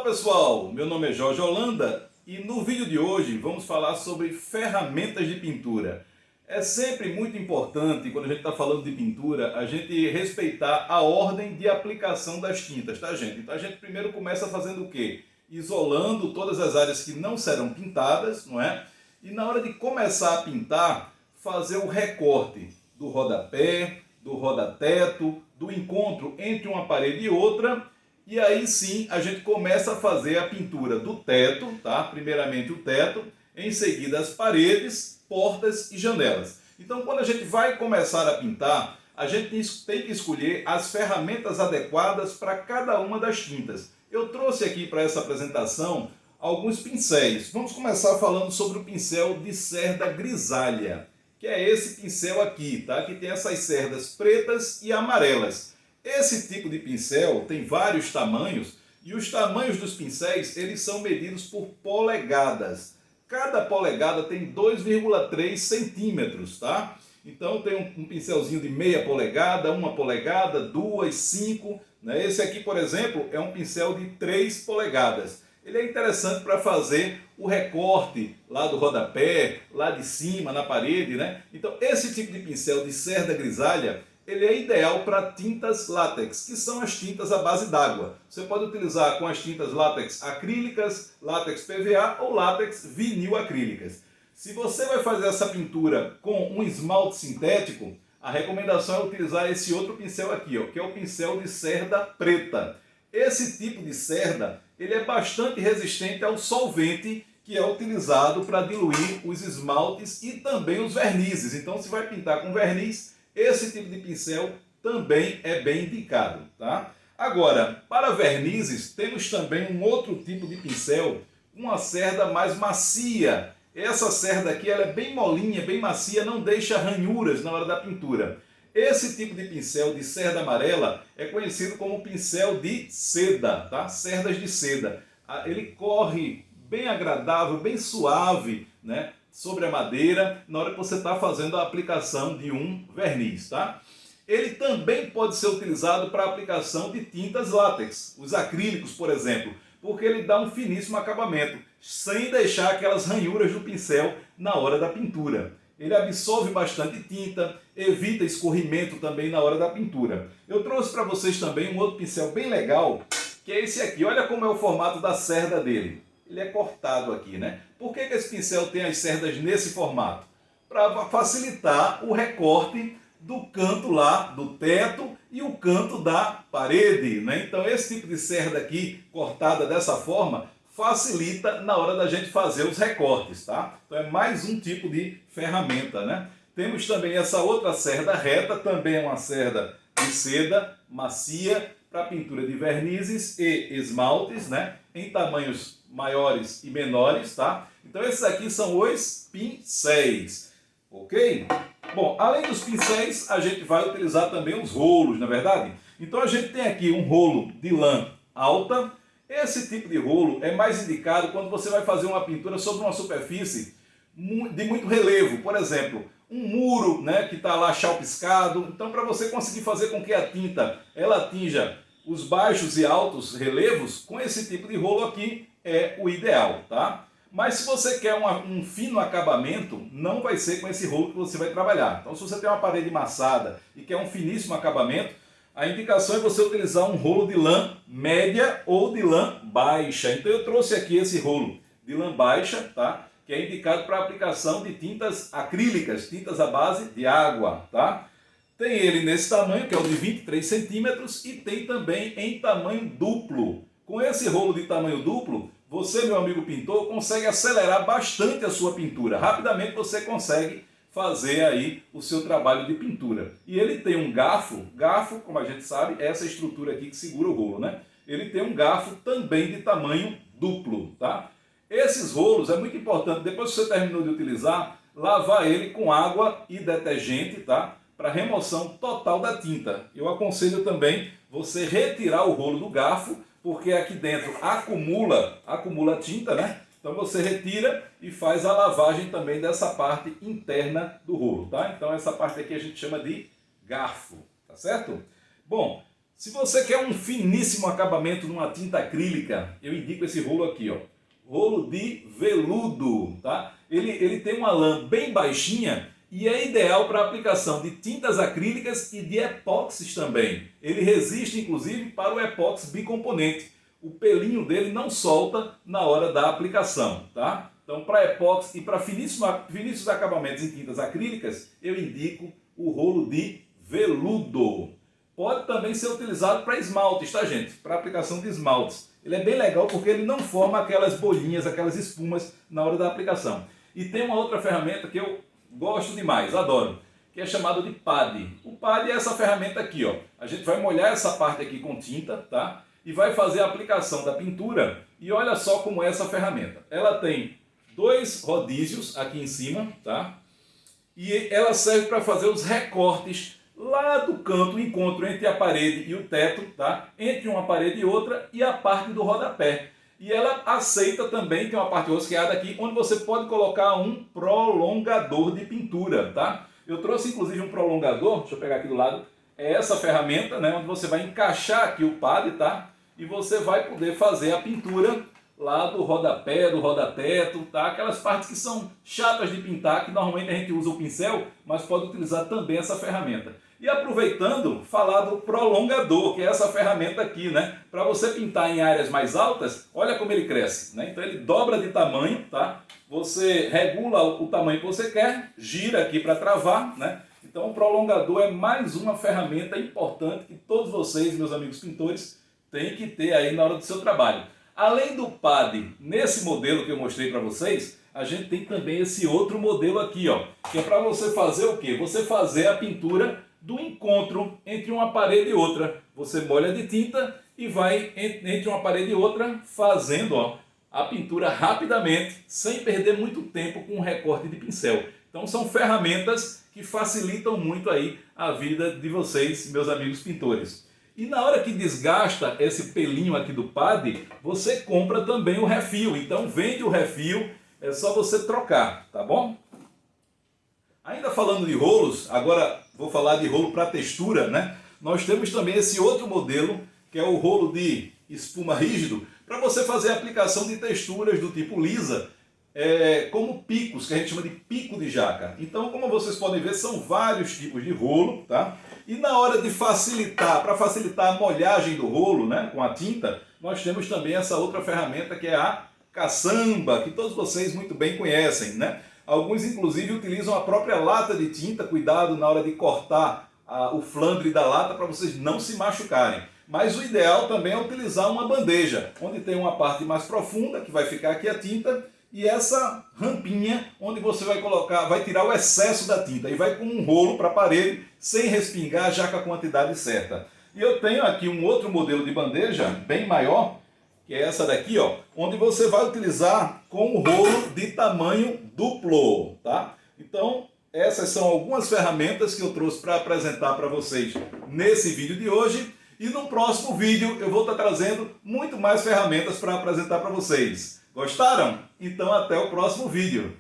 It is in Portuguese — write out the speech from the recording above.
pessoal, meu nome é Jorge Holanda e no vídeo de hoje vamos falar sobre ferramentas de pintura. É sempre muito importante, quando a gente está falando de pintura, a gente respeitar a ordem de aplicação das tintas, tá, gente? Então a gente primeiro começa fazendo o quê? Isolando todas as áreas que não serão pintadas, não é? E na hora de começar a pintar, fazer o recorte do rodapé, do rodateto, do encontro entre uma parede e outra. E aí sim a gente começa a fazer a pintura do teto, tá? Primeiramente o teto, em seguida as paredes, portas e janelas. Então quando a gente vai começar a pintar, a gente tem que escolher as ferramentas adequadas para cada uma das tintas. Eu trouxe aqui para essa apresentação alguns pincéis. Vamos começar falando sobre o pincel de cerda grisalha, que é esse pincel aqui, tá? Que tem essas cerdas pretas e amarelas. Esse tipo de pincel tem vários tamanhos e os tamanhos dos pincéis eles são medidos por polegadas. Cada polegada tem 2,3 centímetros, tá? Então tem um pincelzinho de meia polegada, 1 polegada, 2, 5. Né? Esse aqui, por exemplo, é um pincel de 3 polegadas. Ele é interessante para fazer o recorte lá do rodapé, lá de cima, na parede, né? Então esse tipo de pincel de cerda grisalha ele é ideal para tintas látex, que são as tintas à base d'água. Você pode utilizar com as tintas látex acrílicas, látex PVA ou látex vinil acrílicas. Se você vai fazer essa pintura com um esmalte sintético, a recomendação é utilizar esse outro pincel aqui, ó, que é o pincel de cerda preta. Esse tipo de cerda ele é bastante resistente ao solvente que é utilizado para diluir os esmaltes e também os vernizes. Então, se vai pintar com verniz, esse tipo de pincel também é bem indicado, tá? Agora, para vernizes, temos também um outro tipo de pincel, uma cerda mais macia. Essa cerda aqui ela é bem molinha, bem macia, não deixa ranhuras na hora da pintura. Esse tipo de pincel de cerda amarela é conhecido como pincel de seda, tá? Cerdas de seda. Ele corre bem agradável, bem suave, né? Sobre a madeira, na hora que você está fazendo a aplicação de um verniz, tá? Ele também pode ser utilizado para aplicação de tintas látex, os acrílicos, por exemplo, porque ele dá um finíssimo acabamento, sem deixar aquelas ranhuras do pincel na hora da pintura. Ele absorve bastante tinta, evita escorrimento também na hora da pintura. Eu trouxe para vocês também um outro pincel bem legal, que é esse aqui. Olha como é o formato da cerda dele. Ele é cortado aqui, né? Por que esse pincel tem as cerdas nesse formato? Para facilitar o recorte do canto lá do teto e o canto da parede, né? Então esse tipo de cerda aqui, cortada dessa forma, facilita na hora da gente fazer os recortes, tá? Então é mais um tipo de ferramenta, né? Temos também essa outra cerda reta, também é uma cerda de seda macia para pintura de vernizes e esmaltes, né? Em tamanhos maiores e menores, tá? Então esses aqui são os pincéis, ok? Bom, além dos pincéis, a gente vai utilizar também os rolos, na é verdade? Então a gente tem aqui um rolo de lã alta. Esse tipo de rolo é mais indicado quando você vai fazer uma pintura sobre uma superfície de muito relevo, por exemplo, um muro, né, que está lá chapiscado. Então, para você conseguir fazer com que a tinta ela atinja os baixos e altos relevos, com esse tipo de rolo aqui é o ideal, tá? Mas se você quer um fino acabamento, não vai ser com esse rolo que você vai trabalhar. Então, se você tem uma parede maçada e quer um finíssimo acabamento, a indicação é você utilizar um rolo de lã média ou de lã baixa. Então eu trouxe aqui esse rolo de lã baixa, tá? Que é indicado para aplicação de tintas acrílicas, tintas à base de água, tá? Tem ele nesse tamanho, que é o de 23 centímetros, e tem também em tamanho duplo. Com esse rolo de tamanho duplo, você, meu amigo pintor, consegue acelerar bastante a sua pintura. Rapidamente você consegue fazer aí o seu trabalho de pintura. E ele tem um garfo, como a gente sabe, é essa estrutura aqui que segura o rolo, né? Ele tem um garfo também de tamanho duplo, tá? Esses rolos é muito importante, depois que você terminou de utilizar, lavar ele com água e detergente, tá? Para remoção total da tinta. Eu aconselho também você retirar o rolo do garfo, porque aqui dentro acumula tinta, né? Então você retira e faz a lavagem também dessa parte interna do rolo, tá? Então essa parte aqui a gente chama de garfo, tá certo? Bom, Se você quer um finíssimo acabamento numa tinta acrílica, eu indico esse rolo aqui, ó. Rolo de veludo, tá? Ele tem uma lã bem baixinha e é ideal para aplicação de tintas acrílicas e de epóxis também. Ele resiste, inclusive, para o epóxi bicomponente. O pelinho dele não solta na hora da aplicação, tá? Então, para epóxi e para finíssimos acabamentos em tintas acrílicas, eu indico o rolo de veludo. Pode também ser utilizado para esmaltes, tá, gente? Para aplicação de esmaltes. Ele é bem legal porque ele não forma aquelas bolinhas, aquelas espumas na hora da aplicação. E tem uma outra ferramenta que eu gosto demais, adoro, que é chamado de PAD. O PAD é essa ferramenta aqui, ó. A gente vai molhar essa parte aqui com tinta, tá? E vai fazer a aplicação da pintura. E olha só como é essa ferramenta. Ela tem 2 rodízios aqui em cima, tá? E ela serve para fazer os recortes lá do canto, o encontro entre a parede e o teto, tá? Entre uma parede e outra, e a parte do rodapé. E ela aceita também, tem uma parte rosqueada aqui, onde você pode colocar um prolongador de pintura, tá? Eu trouxe inclusive um prolongador, deixa eu pegar aqui do lado, é essa ferramenta, né? Onde você vai encaixar aqui o PAD, tá? E você vai poder fazer a pintura lá do rodapé, do rodateto, tá? Aquelas partes que são chatas de pintar, que normalmente a gente usa o pincel, mas pode utilizar também essa ferramenta. E aproveitando, falar do prolongador, que é essa ferramenta aqui, né? Para você pintar em áreas mais altas, olha como ele cresce, né? Então ele dobra de tamanho, tá? Você regula o tamanho que você quer, gira aqui para travar, né? Então o prolongador é mais uma ferramenta importante que todos vocês, meus amigos pintores, têm que ter aí na hora do seu trabalho. Além do PAD, nesse modelo que eu mostrei para vocês, a gente tem também esse outro modelo aqui, ó, que é para você fazer o quê? Você fazer a pintura do encontro entre uma parede e outra. Você molha de tinta e vai entre uma parede e outra fazendo, ó, a pintura rapidamente, sem perder muito tempo com o recorte de pincel. Então são ferramentas que facilitam muito aí a vida de vocês, meus amigos pintores. E na hora que desgasta esse pelinho aqui do PAD, você compra também o refil. Então vende o refil, é só você trocar, tá bom? Ainda falando de rolos, agora vou falar de rolo para textura, né? Nós temos também esse outro modelo, que é o rolo de espuma rígido, para você fazer a aplicação de texturas do tipo lisa, como picos, que a gente chama de pico de jaca. Então, como vocês podem ver, são vários tipos de rolo, tá? E na hora de facilitar, para facilitar a molhagem do rolo, né, com a tinta, nós temos também essa outra ferramenta que é a caçamba, que todos vocês muito bem conhecem, né? Alguns, inclusive, utilizam a própria lata de tinta, cuidado na hora de cortar o flandre da lata para vocês não se machucarem. Mas o ideal também é utilizar uma bandeja, onde tem uma parte mais profunda, que vai ficar aqui a tinta, e essa rampinha, onde você vai colocar, vai tirar o excesso da tinta, e vai com um rolo para a parede, sem respingar, já com a quantidade certa. E eu tenho aqui um outro modelo de bandeja, bem maior, que é essa daqui, ó, onde você vai utilizar com o rolo de tamanho duplo, tá? Então, essas são algumas ferramentas que eu trouxe para apresentar para vocês nesse vídeo de hoje. E no próximo vídeo eu vou estar trazendo muito mais ferramentas para apresentar para vocês. Gostaram? Então até o próximo vídeo.